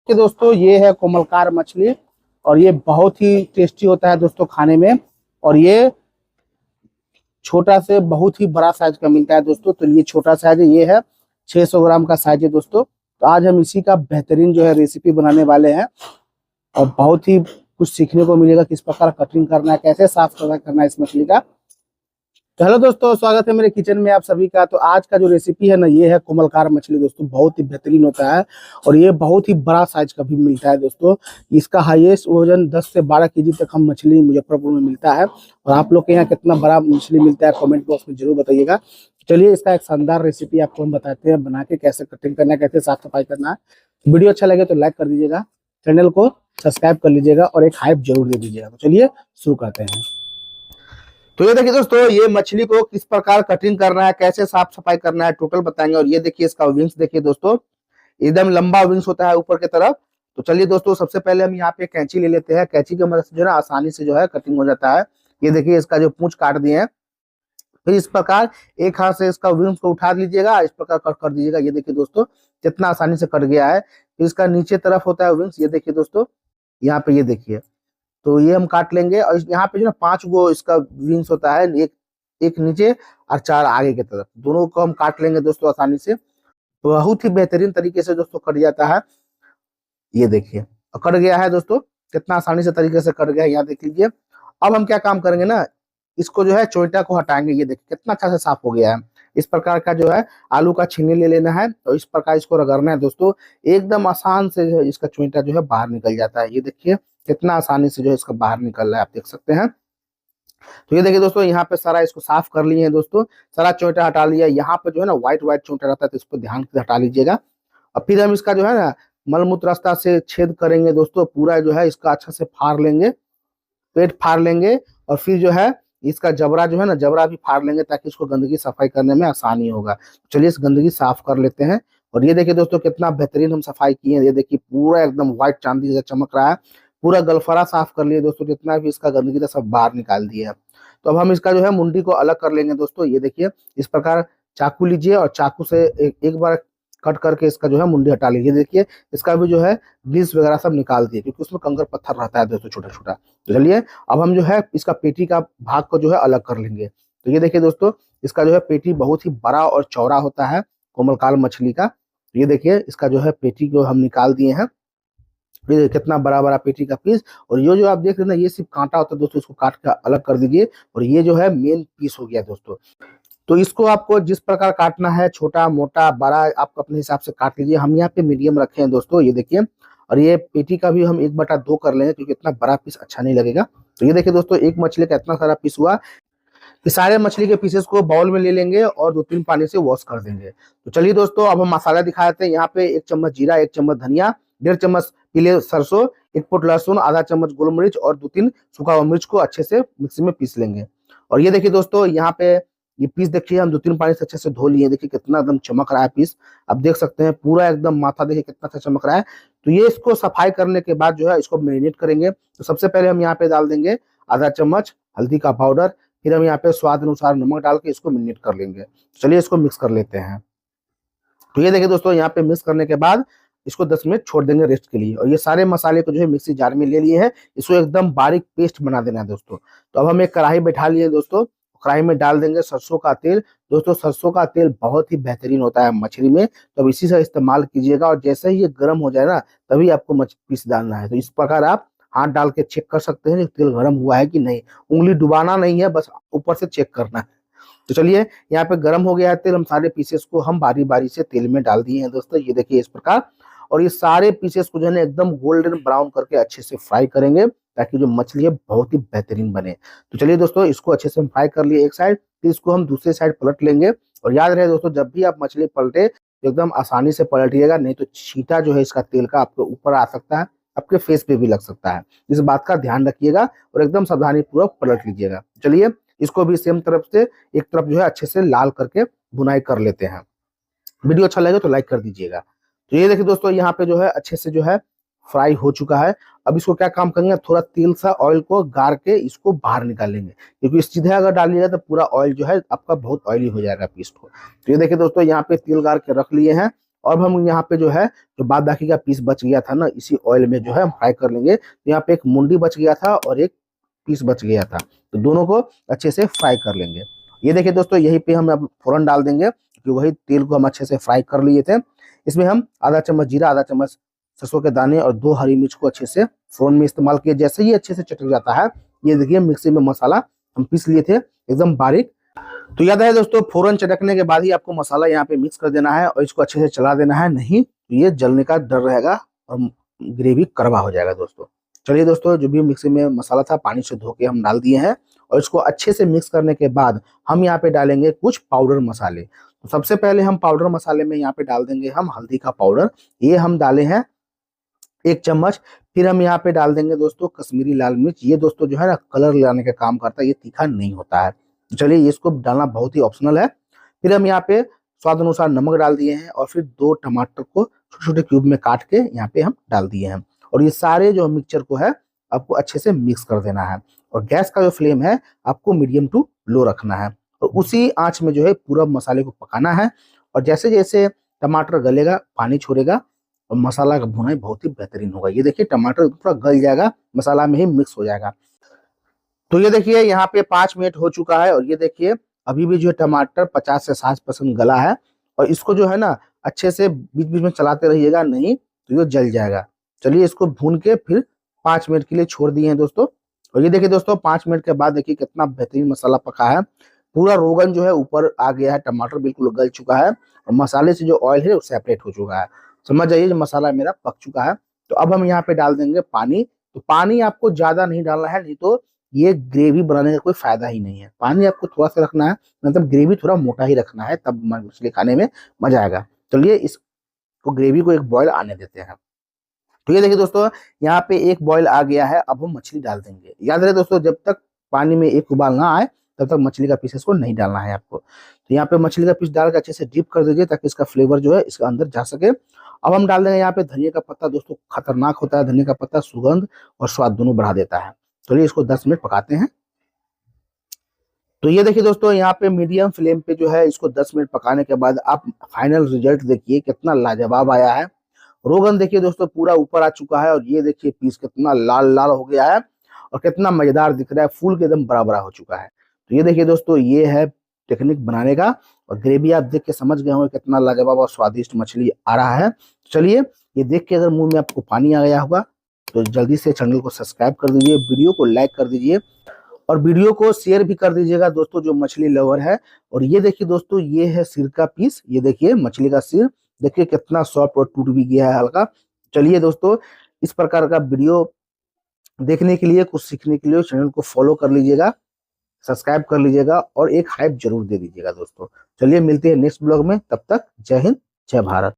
कि दोस्तों ये है कोमलकार मछली और ये बहुत ही टेस्टी होता है दोस्तों खाने में। और ये छोटा से बहुत ही बड़ा साइज का मिलता है दोस्तों। तो ये छोटा साइज है, ये है 600 ग्राम का साइज है दोस्तों। तो आज हम इसी का बेहतरीन जो है रेसिपी बनाने वाले हैं और बहुत ही कुछ सीखने को मिलेगा किस प्रकार कटिंग करना है, कैसे साफ सफाई करना है इस मछली का। तो हेलो दोस्तों, स्वागत है मेरे किचन में आप सभी का। तो आज का जो रेसिपी है ना, ये है कोमलकार मछली दोस्तों। बहुत ही बेहतरीन होता है और ये बहुत ही बड़ा साइज का भी मिलता है दोस्तों। इसका हाईएस्ट वजन 10 से 12 केजी तक हम मछली मुजफ्फरपुर में मिलता है। और आप लोग के यहाँ कितना बड़ा मछली मिलता है कमेंट बॉक्स में जरूर बताइएगा। चलिए इसका एक शानदार रेसिपी आपको हम बताते हैं बना के, कैसे कटिंग करना है, कैसे साफ सफाई करना है। वीडियो अच्छा लगे तो लाइक कर दीजिएगा, चैनल को सब्सक्राइब कर लीजिएगा और एक हाइप जरूर दे दीजिएगा। तो चलिए शुरू करते हैं। तो ये देखिए दोस्तों, ये मछली को किस प्रकार कटिंग करना है, कैसे साफ सफाई करना है, टोटल बताएंगे। और ये देखिए इसका विंग्स देखिए दोस्तों, एकदम लंबा विंग्स होता है ऊपर की तरफ। तो चलिए दोस्तों, सबसे पहले हम यहाँ पे कैंची ले लेते हैं। कैंची की मदद से जो है आसानी से जो है कटिंग हो जाता है। ये देखिए इसका जो पूंछ काट दिए हैं। फिर इस प्रकार एक हाथ से इसका विंग्स को उठा लीजिएगा, इस प्रकार कट कर दीजिएगा। ये देखिए दोस्तों कितना आसानी से कट गया है। फिर इसका नीचे तरफ होता है विंग्स, ये देखिए दोस्तों यहाँ पे, ये देखिए। तो ये हम काट लेंगे और यहाँ पे जो ना 5 गो इसका विंग्स होता है, एक एक नीचे और 4 आगे की तरफ, दोनों को हम काट लेंगे दोस्तों आसानी से। तो बहुत ही बेहतरीन तरीके से दोस्तों कट जाता है। ये देखिए कट गया है दोस्तों, कितना आसानी से तरीके से कट गया है, यहाँ देख लीजिए। अब हम क्या काम करेंगे ना, इसको जो है चोइटा को हटाएंगे। ये देखिए कितना अच्छा से साफ हो गया है। इस प्रकार का जो है आलू का छीनी ले लेना है और इस प्रकार इसको रगड़ना है दोस्तों। एकदम आसान से जो है इसका चोइटा जो है बाहर निकल जाता है। ये देखिए कितना आसानी से जो है इसका बाहर निकल रहा है, आप देख सकते हैं। तो ये देखिए दोस्तों, यहाँ पे सारा इसको साफ कर लिए हैं दोस्तों, सारा चोइटा हटा लिया। यहाँ पे जो है ना व्हाइट व्हाइट चोइटा रहता है, तो इसको ध्यान से हटा लीजिएगा। और फिर हम इसका जो है ना मलमूत्र रास्ता से छेद करेंगे दोस्तों, पूरा जो है इसका अच्छा से फाड़ लेंगे, पेट फाड़ लेंगे। और फिर जो है इसका जबड़ा जो है ना, जबड़ा भी फाड़ लेंगे ताकि इसको गंदगी सफाई करने में आसानी होगा। चलिए इस गंदगी साफ कर लेते हैं। और ये देखिए दोस्तों कितना बेहतरीन हम सफाई किए हैं। ये देखिए पूरा एकदम व्हाइट चांदी जैसा चमक रहा है। पूरा गलफरा साफ कर लिए दोस्तों, जितना भी इसका गंदगी था सब बाहर निकाल दिया है। तो अब हम इसका जो है मुंडी को अलग कर लेंगे दोस्तों। ये देखिए इस प्रकार चाकू लीजिए और चाकू से एक बार कट करके इसका जो है मुंडी हटा लीजिए। देखिए इसका भी जो है ग्रीस वगैरह सब निकाल दिए, क्योंकि उसमें कंकर पत्थर रहता है दोस्तों छोटा छोटा। तो चलिए अब हम जो है इसका पेटी का भाग को जो है अलग कर लेंगे। तो ये देखिए दोस्तों, इसका जो है पेटी बहुत ही बड़ा और चौड़ा होता है कोमलकाल मछली का। ये देखिए इसका जो है पेटी को हम निकाल दिए हैं। ये देखिए कितना बड़ा बड़ा पेटी का पीस। और ये जो आप देख रहे हैं ना, ये सिर्फ कांटा होता है दोस्तों, इसको काट कर अलग कर दीजिए। और ये जो है मेन पीस हो गया दोस्तों। तो इसको आपको जिस प्रकार काटना है, छोटा मोटा बड़ा, आप अपने हिसाब से काट लीजिए। हम यहाँ पे मीडियम रखे हैं दोस्तों, ये देखिए। और ये पेटी का भी हम 1/2 कर लेंगे, क्योंकि इतना बड़ा पीस अच्छा नहीं लगेगा। तो ये देखिए दोस्तों, एक मछली का इतना सारा पीस हुआ। इस सारे मछली के पीसेस को बाउल में ले लेंगे और 2-3 पानी से वॉश कर देंगे। तो चलिए दोस्तों, अब हम मसाला दिखा देते हैं। यहाँ पे 1 चम्मच जीरा, 1 चम्मच धनिया, 1.5 चम्मच पीले सरसों, 1 फुट लहसुन, आधा चम्मच गोलमरीच और 2-3 सूखा हुआ मिर्च को अच्छे से मिक्सी में पीस लेंगे। और ये देखिए दोस्तों, यहाँ पे ये पीस देखिए हम 2-3 पानी से अच्छे से धो लिए। देखिए कितना एकदम चमक रहा है पीस, आप देख सकते हैं। पूरा एकदम माथा देखिए कितना अच्छा चमक रहा है। तो ये इसको सफाई करने के बाद जो है इसको मैरिनेट करेंगे। तो सबसे पहले हम यहाँ पे डाल देंगे आधा चम्मच हल्दी का पाउडर। फिर हम यहाँ पे स्वाद अनुसार नमक डाल के इसको मैरिनेट कर लेंगे। चलिए इसको मिक्स कर लेते हैं। तो ये देखिए दोस्तों, यहाँ पे मिक्स करने के बाद इसको 10 मिनट छोड़ देंगे रेस्ट के लिए। और ये सारे मसाले को जो है मिक्सी जार में ले लिए हैं, इसको एकदम बारीक पेस्ट बना देना है दोस्तों। तो अब हम एक कढ़ाई बैठा लिए दोस्तों, कढ़ाई में डाल देंगे सरसों का तेल। दोस्तों सरसों का तेल बहुत ही बेहतरीन होता है मछली में, तो अब इसी से इस्तेमाल कीजिएगा। और जैसे ही ये गर्म हो जाए ना, तभी आपको पीस डालना है। तो इस प्रकार आप हाथ डाल के चेक कर सकते हैं कि तेल गर्म हुआ है कि नहीं। उंगली डुबाना नहीं है, बस ऊपर से चेक करना है। तो चलिए यहाँ पे गर्म हो गया है तेल। हम सारे पीसेस को हम बारी बारी से तेल में डाल दिए हैं दोस्तों, ये देखिए इस प्रकार। और ये सारे पीसेस को जो है एकदम गोल्डन ब्राउन करके अच्छे से फ्राई करेंगे, ताकि जो मछली है बहुत ही बेहतरीन बने। तो चलिए दोस्तों, इसको अच्छे से हम फ्राई कर लिए एक साइड, फिर इसको हम दूसरे साइड पलट लेंगे। और याद रहे दोस्तों, जब भी आप मछली पलटे तो एकदम आसानी से पलटिएगा, नहीं तो छींटा जो है इसका तेल का आपके ऊपर आ सकता है, आपके फेस पे भी लग सकता है। इस बात का ध्यान रखिएगा और एकदम सावधानी पूर्वक पलट लीजिएगा। चलिए इसको भी सेम तरफ से एक तरफ जो है अच्छे से लाल करके भुनाई कर लेते हैं। वीडियो अच्छा लगे तो लाइक कर दीजिएगा। तो ये देखिए दोस्तों, यहाँ पे जो है अच्छे से जो है फ्राई हो चुका है। अब इसको क्या काम करेंगे, थोड़ा तेल सा ऑयल को गार के इसको बाहर निकाल लेंगे, क्योंकि सीधे अगर डालिएगा तो पूरा ऑयल जो है आपका बहुत ऑयली हो जाएगा पीस को। तो ये देखिए दोस्तों, यहाँ पे तेल गार के रख लिए हैं और हम यहाँ पे जो है जो बाद बाकी का पीस बच गया था ना, इसी ऑयल में जो है हम फ्राई कर लेंगे। तो यहाँ पे एक मुंडी बच गया था और एक पीस बच गया था, तो दोनों को अच्छे से फ्राई कर लेंगे। ये देखिए दोस्तों, यहीं पे हम अब फोरन डाल देंगे कि वही तेल को हम अच्छे से फ्राई कर लिए थे। इसमें हम आधा चम्मच जीरा, आधा चम्मच सरसों के दाने और 2 हरी मिर्च को अच्छे से फोरन में इस्तेमाल किया। जैसे ही अच्छे से चटक जाता है, ये देखिए मिक्सी में मसाला हम पीस लिए थे एकदम बारीक। तो याद है दोस्तों, फोरन चटकने के बाद ही आपको मसाला यहाँ पे मिक्स कर देना है और इसको अच्छे से चला देना है, नहीं तो ये जलने का डर रहेगा और ग्रेवी कड़वा हो जाएगा दोस्तों। चलिए दोस्तों, जो भी मिक्सी में मसाला था पानी से धो के हम डाल दिए हैं और इसको अच्छे से मिक्स करने के बाद हम यहाँ पे डालेंगे कुछ पाउडर मसाले। तो सबसे पहले हम पाउडर मसाले में यहाँ पे डाल देंगे हम हल्दी का पाउडर, ये हम डाले हैं 1 चम्मच। फिर हम यहाँ पे डाल देंगे दोस्तों कश्मीरी लाल मिर्च, ये दोस्तों जो है ना कलर लाने का काम करता है, ये तीखा नहीं होता है। तो चलिए इसको डालना बहुत ही ऑप्शनल है। फिर हम यहाँ पे स्वाद अनुसार नमक डाल दिए हैं और फिर 2 टमाटर को छोटे छोटे क्यूब में काट के यहाँ पे हम डाल दिए हैं। और ये सारे जो मिक्सचर को है आपको अच्छे से मिक्स कर देना है और गैस का जो फ्लेम है आपको मीडियम टू लो रखना है और उसी आंच में जो है पूरा मसाले को पकाना है। और जैसे जैसे टमाटर गलेगा, पानी छोड़ेगा और मसाला का भुनाई बहुत ही बेहतरीन होगा। ये देखिए टमाटर पूरा गल जाएगा, मसाला में ही मिक्स हो जाएगा। तो ये देखिए यहाँ पे 5 मिनट हो चुका है और ये देखिए अभी भी जो है टमाटर 50 से 60% गला है। और इसको जो है ना अच्छे से बीच बीच में चलाते रहिएगा, नहीं तो ये जल जाएगा। चलिए इसको भून के फिर 5 मिनट के लिए छोड़ दिए हैं दोस्तों। और ये देखिए दोस्तों 5 मिनट के बाद देखिए कितना बेहतरीन मसाला पका है, पूरा रोगन जो है ऊपर आ गया है, टमाटर बिल्कुल गल चुका है और मसाले से जो ऑयल है वो सेपरेट हो चुका है। समझ जाइए जो मसाला मेरा पक चुका है। तो अब हम यहाँ पे डाल देंगे पानी। तो पानी आपको ज्यादा नहीं डालना है, नहीं तो ये ग्रेवी बनाने का कोई फायदा ही नहीं है। पानी आपको थोड़ा सा रखना है, मतलब ग्रेवी थोड़ा मोटा ही रखना है, तब मछली खाने में मजा आएगा। चलिए इसको ग्रेवी को एक बॉयल आने देते हैं। तो ये देखिए दोस्तों यहाँ पे एक बॉयल आ गया है, अब हम मछली डाल देंगे। याद रहे दोस्तों, जब तक पानी में एक उबाल ना आए तब तक मछली का पीसेस को नहीं डालना है आपको। तो यहाँ पे मछली का पीस डाल के अच्छे से डिप कर दीजिए ताकि इसका फ्लेवर जो है इसके अंदर जा सके। अब हम डाल देंगे यहाँ पे धनिया का पत्ता। दोस्तों खतरनाक होता है धनिया का पत्ता, सुगंध और स्वाद दोनों बढ़ा देता है। चलिए इसको 10 मिनट पकाते हैं। तो ये देखिए दोस्तों यहाँ पे मीडियम फ्लेम पे जो है इसको 10 मिनट पकाने के बाद आप फाइनल रिजल्ट देखिए कितना लाजवाब आया है। रोगन देखिए दोस्तों पूरा ऊपर आ चुका है और ये देखिए पीस कितना लाल लाल हो गया है और कितना मजेदार दिख रहा है, फूल के एकदम बड़ा बड़ा हो चुका है। तो ये देखिए दोस्तों ये है टेक्निक बनाने का और ग्रेवी आप देख के समझ गए होंगे कितना लाजवाब और स्वादिष्ट मछली आ रहा है। चलिए ये देख के अगर मुंह में आपको पानी आ गया होगा तो जल्दी से चैनल को सब्सक्राइब कर दीजिए, वीडियो को लाइक कर दीजिए और वीडियो को शेयर भी कर दीजिएगा दोस्तों जो मछली लवर है। और ये देखिए दोस्तों ये है सिर का पीस, ये देखिए मछली का सिर देखिए कितना सॉफ्ट और टूट भी गया है हल्का। चलिए दोस्तों इस प्रकार का वीडियो देखने के लिए, कुछ सीखने के लिए चैनल को फॉलो कर लीजिएगा, सब्सक्राइब कर लीजिएगा और एक हाइप जरूर दे दीजिएगा दोस्तों। चलिए मिलते हैं नेक्स्ट ब्लॉग में, तब तक जय हिंद जय भारत।